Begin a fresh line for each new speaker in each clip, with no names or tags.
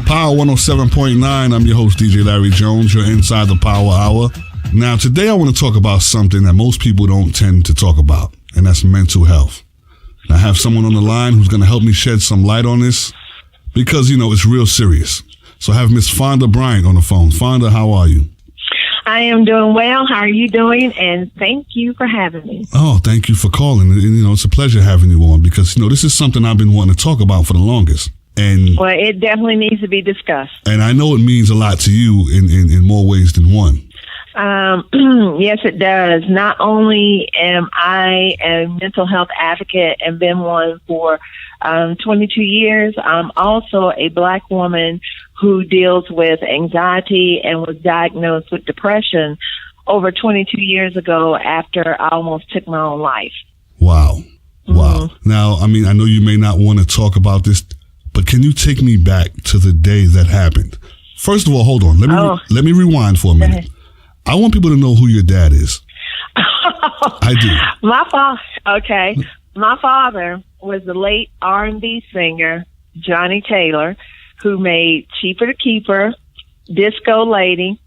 Power 107.9. I'm your host, DJ Larry Jones. You're inside the Power Hour. Now, today I want to talk about something that most people don't tend to talk about, and that's mental health. And I have someone on the line who's going to help me shed some light on this because, you know, it's real serious. So I have Miss Fonda Bryant on the phone. Fonda, how are you?
I am doing well. How are you doing? And thank you for having me.
Oh, thank you for calling. And, you know, it's a pleasure having you on because, you know, this is something I've been wanting to talk about for the longest. And
well, it definitely needs to be discussed.
And I know it means a lot to you in more ways than one.
Yes, it does. Not only am I a mental health advocate and been one for 22 years, I'm also a Black woman who deals with anxiety and was diagnosed with depression over 22 years ago after I almost took my own life.
Wow. Wow. Mm-hmm. Now, I mean, I know you may not want to talk about this, but can you take me back to the day that happened? First of all, hold on. Let me rewind for a minute. I want people to know who your dad is. I do.
My father was the late R&B singer Johnny Taylor, who made Cheaper to Keeper, Disco Lady,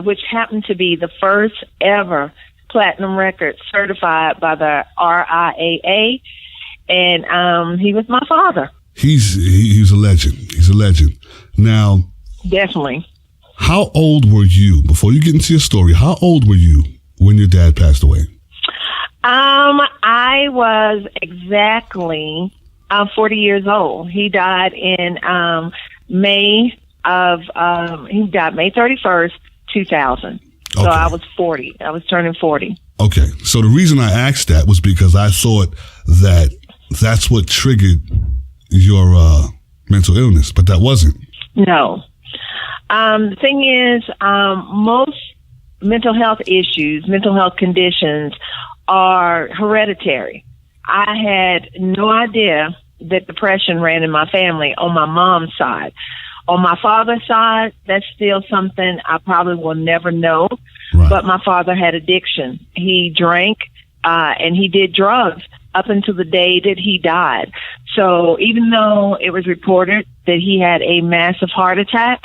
which happened to be the first ever platinum record certified by the RIAA, and he was my father.
He's a legend. He's a legend. Now,
definitely.
How old were you, before you get into your story, how old were you when your dad passed away?
I was exactly 40 years old. He died in May 31st, 2000. Okay. So I was 40. I was turning 40.
Okay. So the reason I asked that was because I thought that that's what triggered your mental illness, but that wasn't.
No. The thing is, most mental health issues, mental health conditions are hereditary. I had no idea that depression ran in my family on my mom's side. On my father's side, that's still something I probably will never know. Right. But my father had addiction. He drank, and he did drugs up until the day that he died. So even though it was reported that he had a massive heart attack,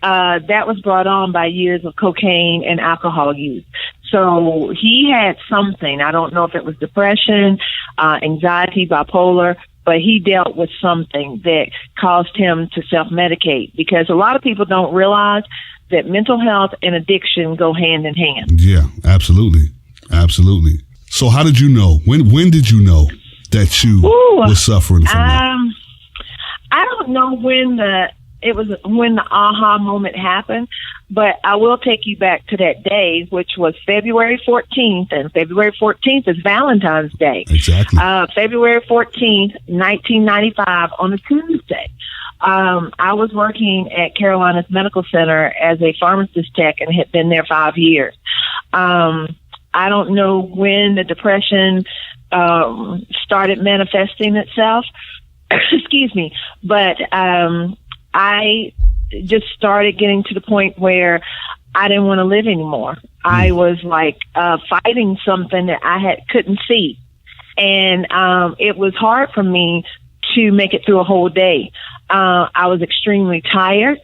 that was brought on by years of cocaine and alcohol use. So he had something. I don't know if it was depression, anxiety, bipolar, but he dealt with something that caused him to self-medicate, because a lot of people don't realize that mental health and addiction go hand in hand.
Yeah, absolutely. Absolutely. So how did you know? When did you know that you were suffering from that?
I don't know when the aha moment happened, but I will take you back to that day, which was February 14th, and February 14th is Valentine's Day.
Exactly.
February 14th, 1995, on a Tuesday. I was working at Carolina's Medical Center as a pharmacist tech and had been there 5 years. I don't know when the depression started manifesting itself. Excuse me, but I just started getting to the point where I didn't want to live anymore. I was like fighting something that I couldn't see, and it was hard for me to make it through a whole day. I was extremely tired.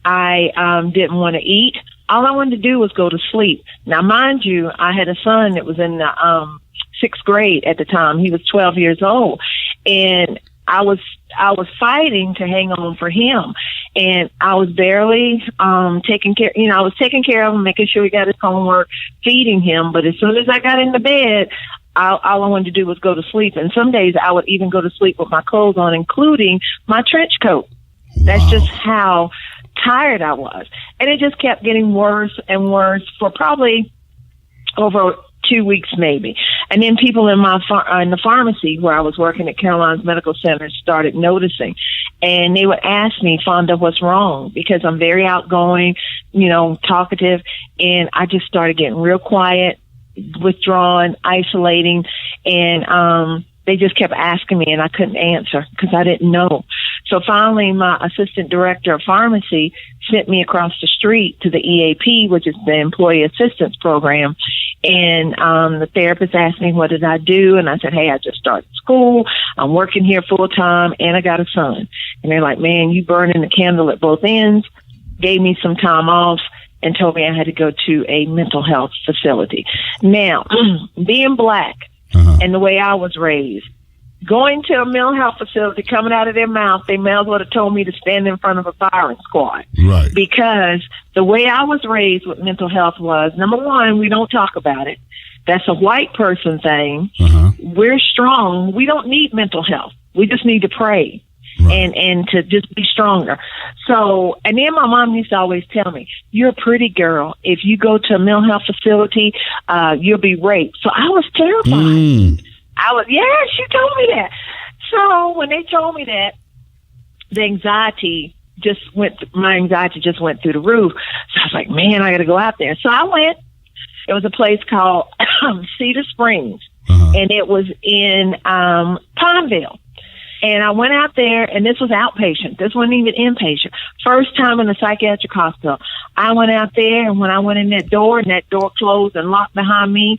I didn't want to eat. All I wanted to do was go to sleep. Now, mind you, I had a son that was in the sixth grade at the time. He was 12 years old, and I was fighting to hang on for him, and I was barely taking care. You know, I was taking care of him, making sure he got his homework, feeding him. But as soon as I got into bed, all I wanted to do was go to sleep. And some days I would even go to sleep with my clothes on, including my trench coat. Wow. That's just how tired I was, and it just kept getting worse and worse for probably over 2 weeks maybe. And then people in the pharmacy where I was working at Carolina's Medical Center started noticing, and they would ask me, Fonda, what's wrong? Because I'm very outgoing, you know, talkative, and I just started getting real quiet, withdrawn, isolating, and they just kept asking me, and I couldn't answer because I didn't know. So finally, my assistant director of pharmacy sent me across the street to the EAP, which is the Employee Assistance Program, And the therapist asked me, what did I do? And I said, hey, I just started school. I'm working here full time, and I got a son. And they're like, man, you burning the candle at both ends. Gave me some time off and told me I had to go to a mental health facility. Now, being black and the way I was raised, going to a mental health facility, coming out of their mouth, they may as well have told me to stand in front of a firing squad.
Right.
Because the way I was raised with mental health was, number one, we don't talk about it. That's a white person thing. We're strong. We don't need mental health. We just need to pray. Right. And to just be stronger. So, and then my mom used to always tell me, you're a pretty girl. If you go to a mental health facility, you'll be raped. So I was terrified. She told me that. So when they told me that, my anxiety just went through the roof. So I was like, man, I got to go out there. So I went. It was a place called Cedar Springs, and it was in Pineville. And I went out there, and this was outpatient. This wasn't even inpatient. First time in a psychiatric hospital. I went out there, and when I went in that door, and that door closed and locked behind me,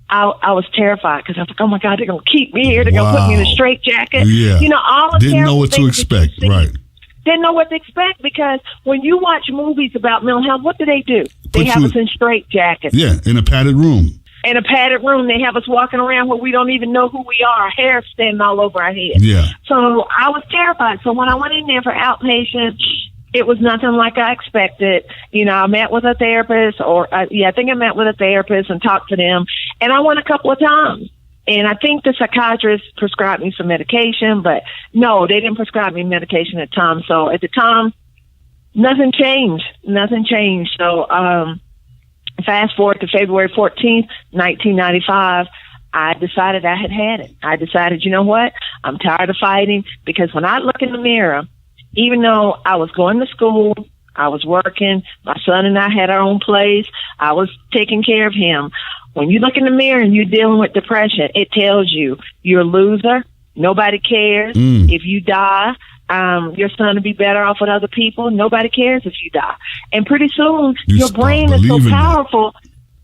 I was terrified because I was like, oh, my God, they're going to keep me here. They're going to put me in a straitjacket.
Yeah.
You know, all the
Didn't know what to expect. Right.
Didn't know what to expect because when you watch movies about mental health, what do? They have us in straitjackets.
Yeah, in a padded room.
In a padded room, they have us walking around where we don't even know who we are. Our hair standing all over our head.
Yeah.
So I was terrified. So when I went in there for outpatient, it was nothing like I expected. You know, I met with a therapist, I think I met with a therapist and talked to them. And I went a couple of times. And I think the psychiatrist prescribed me some medication, but no, they didn't prescribe me medication at the time. So at the time, nothing changed. So, fast forward to February 14th, 1995, I decided I had it. I decided, you know what? I'm tired of fighting because when I look in the mirror, even though I was going to school, I was working, my son and I had our own place, I was taking care of him. When you look in the mirror and you're dealing with depression, it tells you you're a loser. Nobody cares. If you die, your son will be better off with other people. Nobody cares if you die. And pretty soon, your brain is so powerful,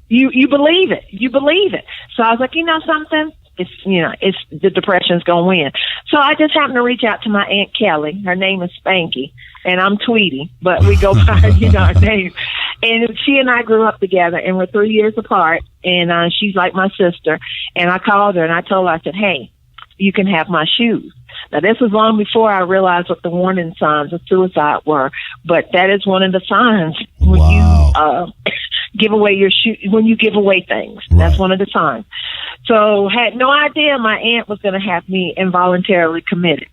you believe it. You believe it. So I was like, you know something? It's the depression's going to win. So I just happened to reach out to my Aunt Kelly. Her name is Spanky, and I'm Tweety, but we go by, our name. And she and I grew up together, and we're 3 years apart, and she's like my sister. And I called her, and I told her, I said, hey, you can have my shoes. Now, this was long before I realized what the warning signs of suicide were, but that is one of the signs when you give away your shoe, when you give away things. Right. That's one of the signs. So had no idea my aunt was going to have me involuntarily committed.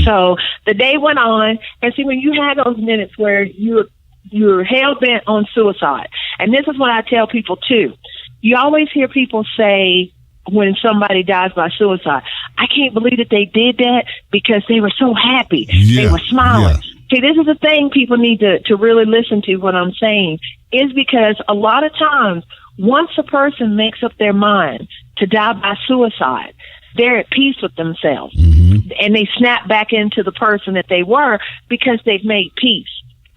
So the day went on, and see, when you have those minutes where you're hell-bent on suicide, and this is what I tell people, too. You always hear people say, when somebody dies by suicide, I can't believe that they did that because they were so happy. Yeah, they were smiling. Yeah. See, this is the thing people need to really listen to what I'm saying, is because a lot of times, once a person makes up their mind to die by suicide, they're at peace with themselves. And they snap back into the person that they were because they've made peace.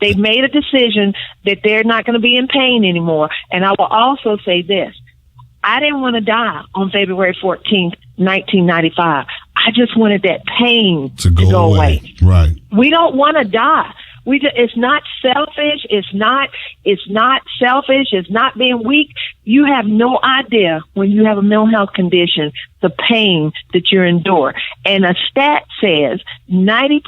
They've made a decision that they're not going to be in pain anymore. And I will also say this. I didn't want to die on February 14th, 1995. I just wanted that pain to go away.
Right.
We don't want to die. It's not selfish. It's not selfish. It's not being weak. You have no idea when you have a mental health condition, the pain that you endure. And a stat says 90%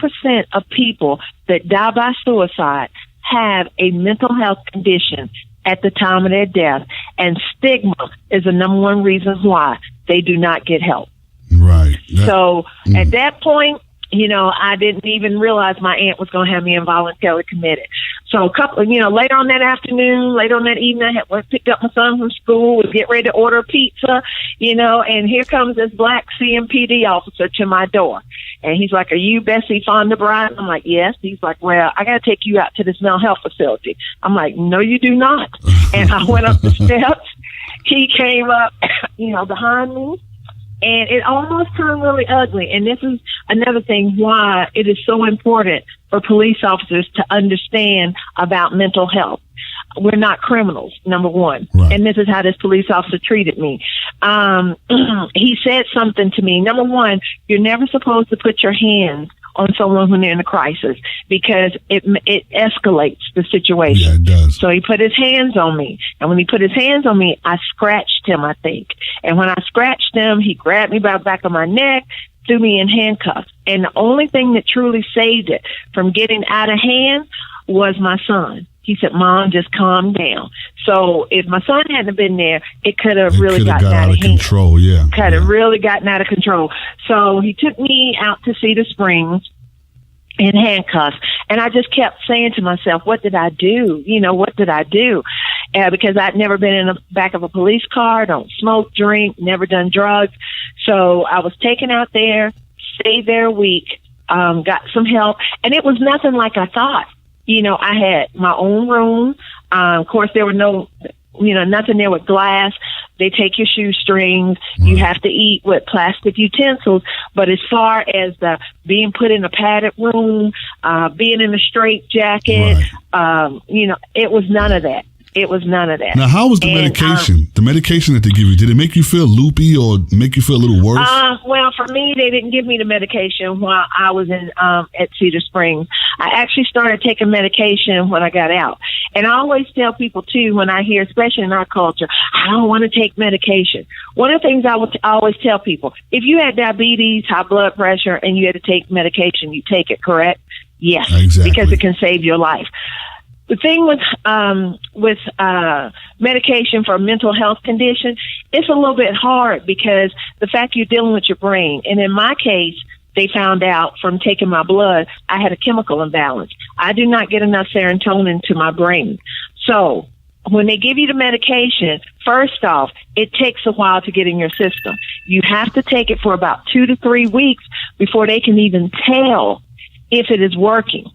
of people that die by suicide have a mental health condition at the time of their death, and stigma is the number one reason why they do not get help.
Right.
At that point, I didn't even realize my aunt was going to have me involuntarily committed. So later on that afternoon, later on that evening, I picked up my son from school, was getting ready to order a pizza, and here comes this black CMPD officer to my door. And he's like, are you Bessie Fonda Bryant? I'm like, yes. He's like, well, I got to take you out to this mental health facility. I'm like, no, you do not. And I went up the steps. He came up, behind me. And it almost turned really ugly. And this is another thing why it is so important for police officers to understand about mental health. we're not criminals, number one.
Right.
And this is how this police officer treated me. He said something to me. Number one, you're never supposed to put your hands on someone when they're in a crisis because it escalates the situation.
Yeah, it does.
So he put his hands on me. And when he put his hands on me, I scratched him, I think. And when I scratched him, he grabbed me by the back of my neck, threw me in handcuffs. And the only thing that truly saved it from getting out of hand was my son. He said, Mom, just calm down. So if my son hadn't been there, it could have really gotten out of
control. Yeah.
Could have really gotten out of control. So he took me out to Cedar Springs in handcuffs. And I just kept saying to myself, what did I do? What did I do? Because I'd never been in the back of a police car, don't smoke, drink, never done drugs. So I was taken out there, stayed there a week, got some help. And it was nothing like I thought. I had my own room. Of course, there were nothing there with glass. They take your shoestrings. Right. You have to eat with plastic utensils. But as far as the being put in a padded room, being in a straitjacket, right. It was none of that. It was none of that.
Now, how was the medication? The medication that they give you, did it make you feel loopy or make you feel a little worse?
Well, for me, they didn't give me the medication while I was in at Cedar Springs. I actually started taking medication when I got out. And I always tell people, too, when I hear, especially in our culture, I don't want to take medication. One of the things I always tell people, if you had diabetes, high blood pressure, and you had to take medication, you take it, correct? Yes, exactly. Because it can save your life. The thing with medication for a mental health condition, it's a little bit hard because the fact you're dealing with your brain. And in my case, they found out from taking my blood, I had a chemical imbalance. I do not get enough serotonin to my brain. So when they give you the medication, first off, it takes a while to get in your system. You have to take it for about 2 to 3 weeks before they can even tell if it is working.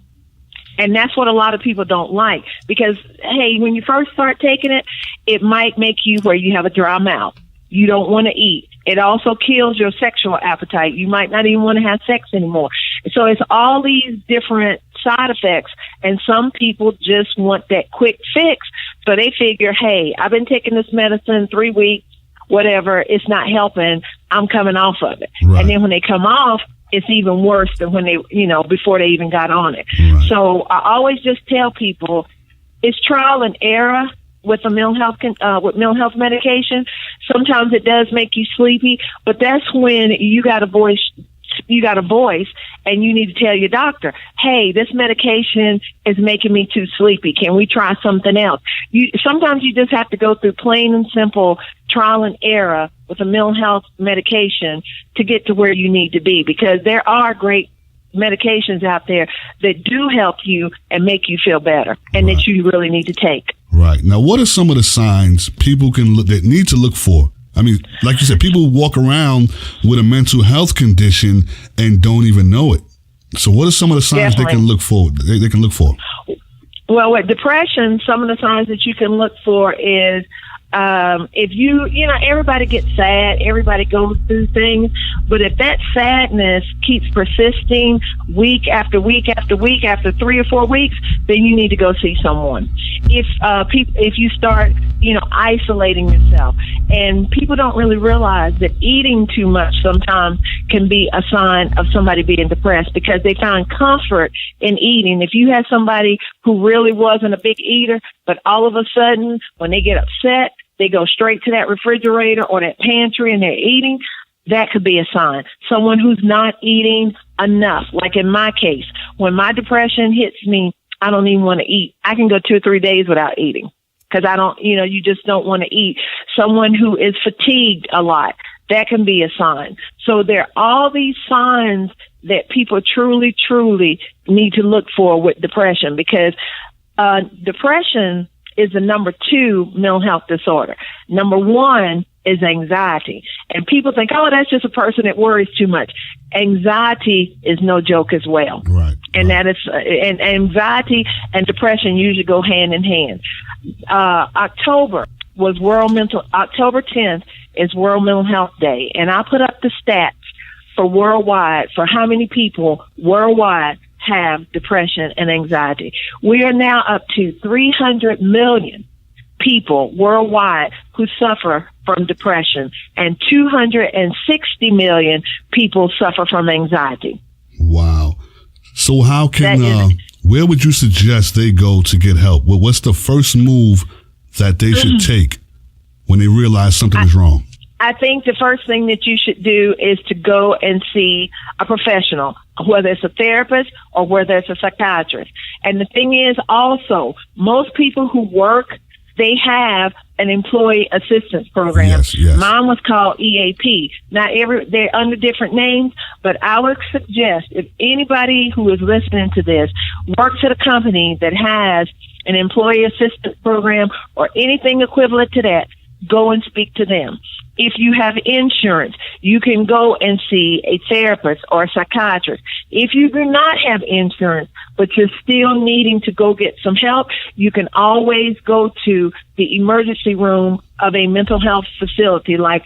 And that's what a lot of people don't like because, hey, when you first start taking it, it might make you where you have a dry mouth. You don't want to eat. It also kills your sexual appetite. You might not even want to have sex anymore. So it's all these different side effects. And some people just want that quick fix. So they figure, hey, I've been taking this medicine 3 weeks, whatever. It's not helping. I'm coming off of it. Right. And then when they come off, it's even worse than when they, before they even got on it. Right. So I always just tell people it's trial and error with a mental health medication. Sometimes it does make you sleepy, but that's when you got a voice and you need to tell your doctor, hey, this medication is making me too sleepy. Can we try something else? Sometimes you just have to go through plain and simple trial and error with a mental health medication to get to where you need to be, because there are great medications out there that do help you and make you feel better and that you really need to take.
Right. Now, what are some of the signs people that need to look for? I mean, like you said, people walk around with a mental health condition and don't even know it. So what are some of the signs they can look for? They can look for?
Well, with depression, some of the signs that you can look for is if everybody gets sad, everybody goes through things, but if that sadness keeps persisting week after week after week after 3 or 4 weeks, then you need to go see someone. If you start, isolating yourself, and people don't really realize that eating too much sometimes can be a sign of somebody being depressed because they find comfort in eating. If you have somebody who really wasn't a big eater, but all of a sudden when they get upset, they go straight to that refrigerator or that pantry and they're eating, that could be a sign. Someone who's not eating enough. Like in my case, when my depression hits me, I don't even want to eat. I can go 2 or 3 days without eating because I don't, you just don't want to eat. Someone who is fatigued a lot, that can be a sign. So there are all these signs that people truly, truly need to look for with depression, because depression is the number 2 mental health disorder. Number 1 is anxiety. And people think, oh, that's just a person that worries too much. Anxiety is no joke as well.
Right.
And that is, and anxiety and depression usually go hand in hand. October 10th is World Mental Health Day. And I put up the stats for worldwide, for how many people worldwide have depression and anxiety. We are now up to 300 million people worldwide who suffer from depression, and 260 million people suffer from anxiety.
Wow. So how can, where would you suggest they go to get help? What's the first move that they should take when they realize something is wrong?
I think the first thing that you should do is to go and see a professional, whether it's a therapist or whether it's a psychiatrist. And the thing is also, most people who work, they have an employee assistance program.
Yes, yes.
Mine was called EAP. Now, they're under different names, but I would suggest if anybody who is listening to this works at a company that has an employee assistance program or anything equivalent to that, go and speak to them. If you have insurance, you can go and see a therapist or a psychiatrist. If you do not have insurance, but you're still needing to go get some help, you can always go to the emergency room of a mental health facility like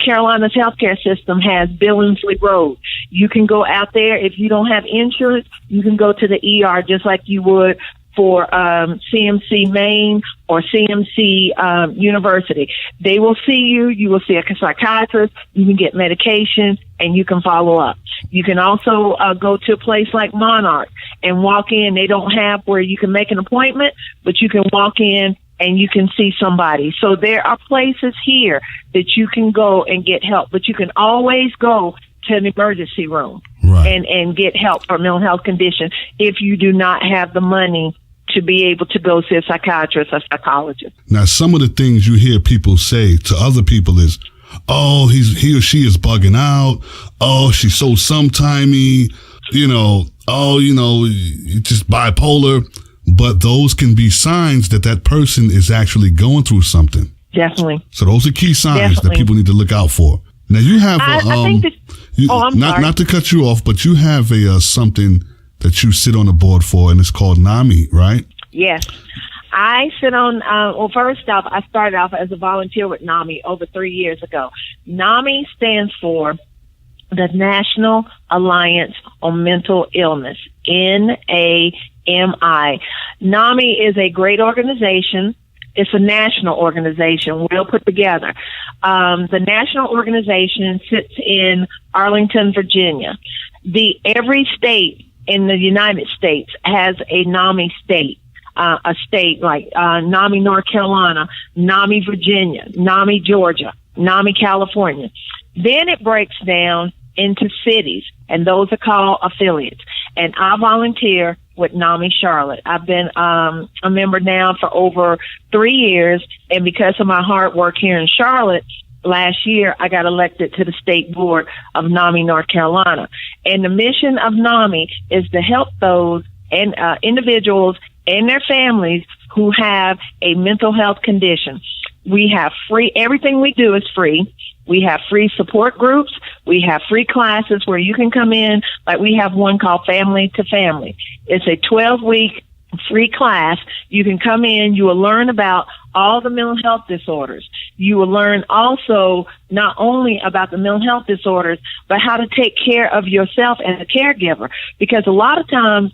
Carolina's healthcare system has Billingsley Road. You can go out there. If you don't have insurance, you can go to the ER just like you would for CMC Maine or CMC University. They will see you. You will see a psychiatrist. You can get medication, and you can follow up. You can also go to a place like Monarch and walk in. They don't have where you can make an appointment, but you can walk in and you can see somebody. So there are places here that you can go and get help, but you can always go to an emergency room and get help for a mental health condition if you do not have the money to be able to go see a psychiatrist or psychologist.
Now, some of the things you hear people say to other people is, oh, he or she is bugging out. Oh, she's so sometimey, just bipolar. But those can be signs that person is actually going through something.
Definitely.
So those are key signs that people need to look out for. Now, you have not to cut you off, but you have something that you sit on the board for, and it's called Nami, right?
Yes. I sit on, first off, I started off as a volunteer with Nami over 3 years ago. Nami stands for the National Alliance on Mental Illness, NAMI. NAMI is a great organization. It's a national organization we'll put together. The national organization sits in Arlington, Virginia. Every state in the United States has a NAMI state, a state like NAMI, North Carolina, NAMI, Virginia, NAMI, Georgia, NAMI, California. Then it breaks down into cities, and those are called affiliates. And I volunteer with NAMI Charlotte. I've been a member now for over 3 years, and because of my hard work here in Charlotte, last year I got elected to the state board of NAMI North Carolina. And the mission of NAMI is to help those and individuals and their families who have a mental health condition. We have everything we do is free. We have free support groups. We have free classes where you can come in. Like we have one called Family to Family. It's a 12-week free class. You can come in. You will learn about all the mental health disorders. You will learn also not only about the mental health disorders, but how to take care of yourself as a caregiver. Because a lot of times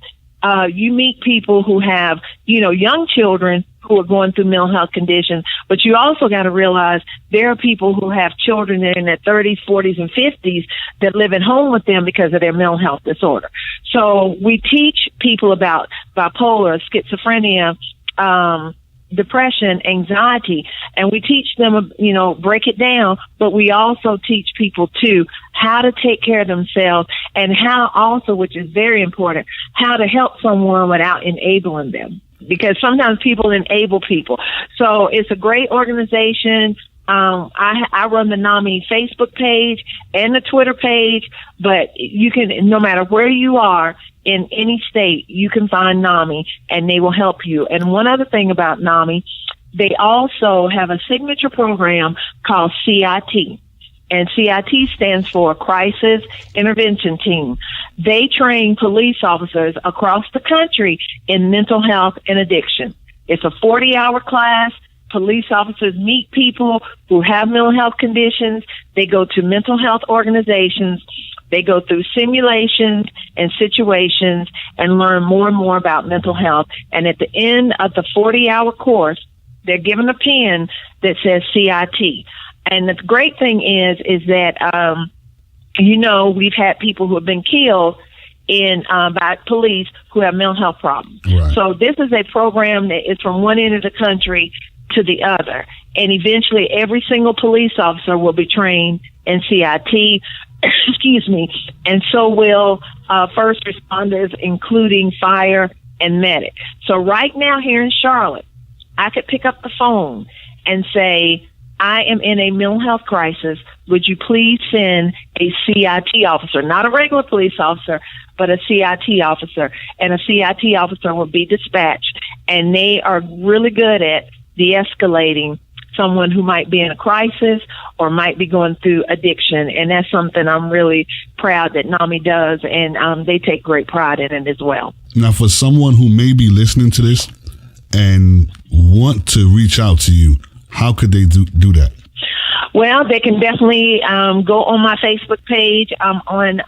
you meet people who have, young children who are going through mental health conditions, but you also got to realize there are people who have children that are in their 30s, 40s, and 50s that live at home with them because of their mental health disorder. So we teach people about bipolar, schizophrenia, depression, anxiety, and we teach them, break it down, but we also teach people too how to take care of themselves and how also, which is very important, how to help someone without enabling them. Because sometimes people enable people. So it's a great organization. I run the NAMI Facebook page and the Twitter page, but you can, no matter where you are in any state, you can find NAMI and they will help you. And one other thing about NAMI, they also have a signature program called CIT. And CIT stands for Crisis Intervention Team. They train police officers across the country in mental health and addiction. It's a 40-hour class. Police officers meet people who have mental health conditions. They go to mental health organizations. They go through simulations and situations and learn more and more about mental health. And at the end of the 40-hour course, they're given a pen that says CIT. And the great thing is that, we've had people who have been killed by police who have mental health problems.
Right.
So this is a program that is from one end of the country to the other. And eventually every single police officer will be trained in CIT, excuse me, and so will first responders, including fire and medic. So right now here in Charlotte, I could pick up the phone and say, I am in a mental health crisis. Would you please send a CIT officer, not a regular police officer, but a CIT officer? And a CIT officer will be dispatched, and they are really good at de-escalating someone who might be in a crisis or might be going through addiction. And that's something I'm really proud that Nami does, and they take great pride in it as well.
Now, for someone who may be listening to this and want to reach out to you, how could they do that?
Well, they can definitely go on my Facebook page. I'm on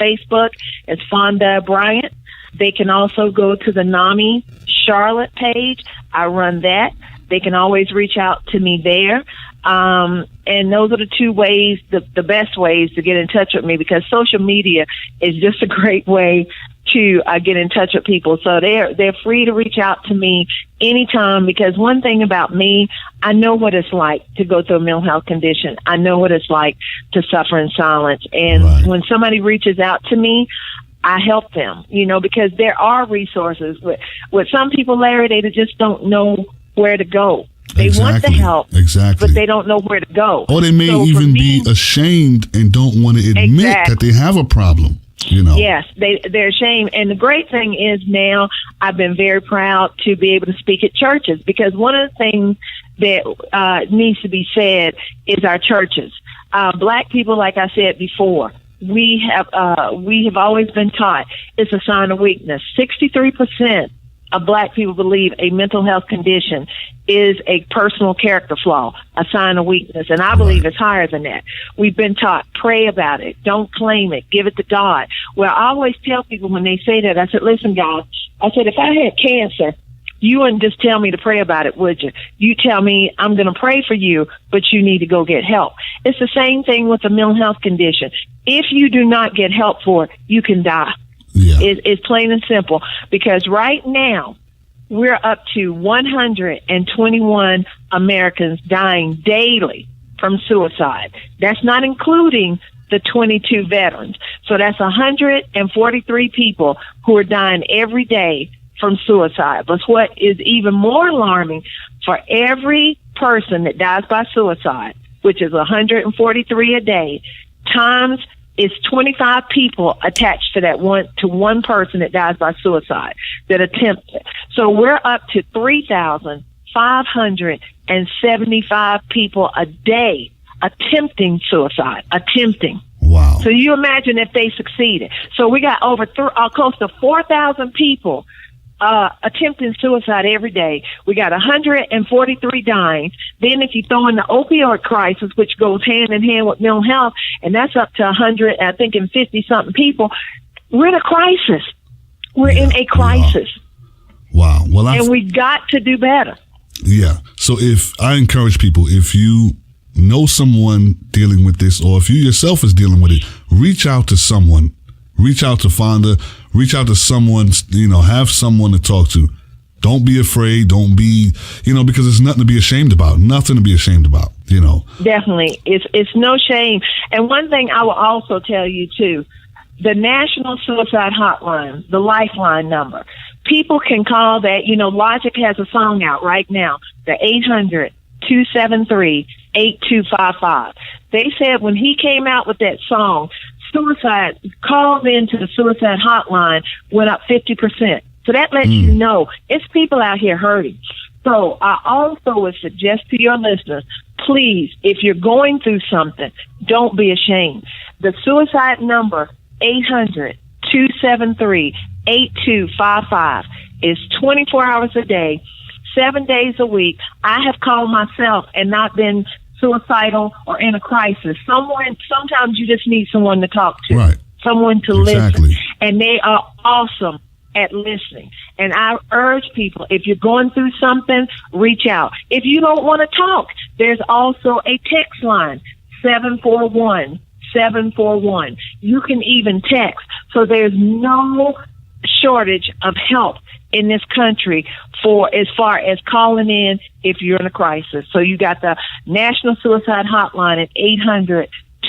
Facebook. It's Fonda Bryant. They can also go to the Nami Charlotte page. I run that. They can always reach out to me there. And those are the two ways, the best ways to get in touch with me, because social media is just a great way to get in touch with people. So they're free to reach out to me anytime, because one thing about me, I know what it's like to go through a mental health condition. I know what it's like to suffer in silence. And
right. When
somebody reaches out to me, I help them, because there are resources. With some people, Larry, they just don't know where to go. They want the help, but they don't know where to go.
Or they may even be ashamed and don't want to admit that they have a problem.
Yes, they're ashamed. And the great thing is now I've been very proud to be able to speak at churches, because one of the things that needs to be said is our churches. Black people, like I said before, we have always been taught it's a sign of weakness. 63% of Black people believe a mental health condition is a personal character flaw, a sign of weakness. And I believe it's higher than that. We've been taught, pray about it, don't claim it, give it to God. Well, I always tell people when they say that, I said, listen, God, I said, if I had cancer, you wouldn't just tell me to pray about it, would you? You tell me I'm going to pray for you, but you need to go get help. It's the same thing with a mental health condition. If you do not get help for it, you can die.
Yeah.
It's plain and simple, because right now we're up to 121 Americans dying daily from suicide. That's not including the 22 veterans. So that's 143 people who are dying every day from suicide. But what is even more alarming, for every person that dies by suicide, which is 143 a day, times is 25 people attached to that one person that dies by suicide that attempts it. So we're up to 3,575 people a day attempting suicide.
Wow.
So you imagine if they succeeded. So we got over close to 4,000 people attempting suicide every day. We got 143 dying. Then if you throw in the opioid crisis, which goes hand in hand with mental health, and that's up to 100, I think, and 50-something people, we're in a crisis. We're in a crisis.
Wow. Well,
and we got to do better.
Yeah. So if I encourage people, if you know someone dealing with this, or if you yourself is dealing with it, reach out to someone. Reach out to Fonda. Reach out to someone, have someone to talk to. Don't be afraid. Don't be, because there's nothing to be ashamed about. Nothing to be ashamed about,
Definitely. It's no shame. And one thing I will also tell you, too, the National Suicide Hotline, the Lifeline number, people can call that. Logic has a song out right now, the 800-273-8255. They said when he came out with that song, suicide calls into the suicide hotline went up 50%. So that lets you know it's people out here hurting. So I also would suggest to your listeners, please, if you're going through something, don't be ashamed. The suicide number, 800-273-8255, is 24 hours a day, 7 days a week. I have called myself and not been suicidal or in a crisis. Sometimes you just need someone to talk to,
right.
Someone to
Exactly.
listen. And they are awesome at listening. And I urge people, if you're going through something, reach out. If you don't want to talk, there's also a text line, 741-741. You can even text. So there's no shortage of help in this country for as far as calling in if you're in a crisis. So you got the National Suicide Hotline at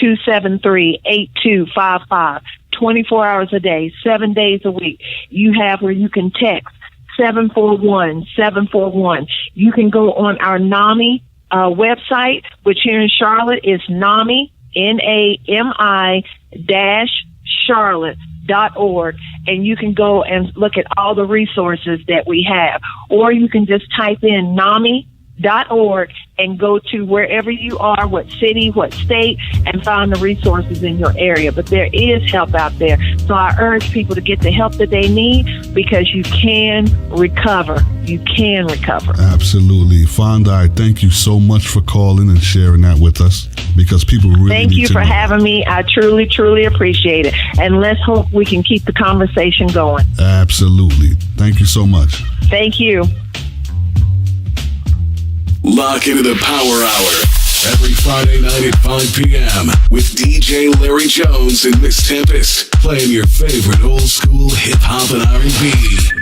800-273-8255, 24 hours a day, 7 days a week. You have where you can text 741-741. You can go on our Nami website, which here in Charlotte is Nami, NAMI-Charlotte.org, and you can go and look at all the resources that we have. Or you can just type in NAMI.org and go to wherever you are, what city, what state, and find the resources in your area. But there is help out there. So I urge people to get the help that they need, because you can recover. You can recover.
Absolutely. Fonda, I thank you so much for calling and sharing that with us, because people really
Thank
need
you
to
for
know.
having me. I truly, truly appreciate it. And let's hope we can keep the conversation going.
Absolutely. Thank you so much.
Thank you.
Lock into the Power Hour every Friday night at 5 p.m. with DJ Larry Jones and Miss Tempest, playing your favorite old school hip hop and R&B.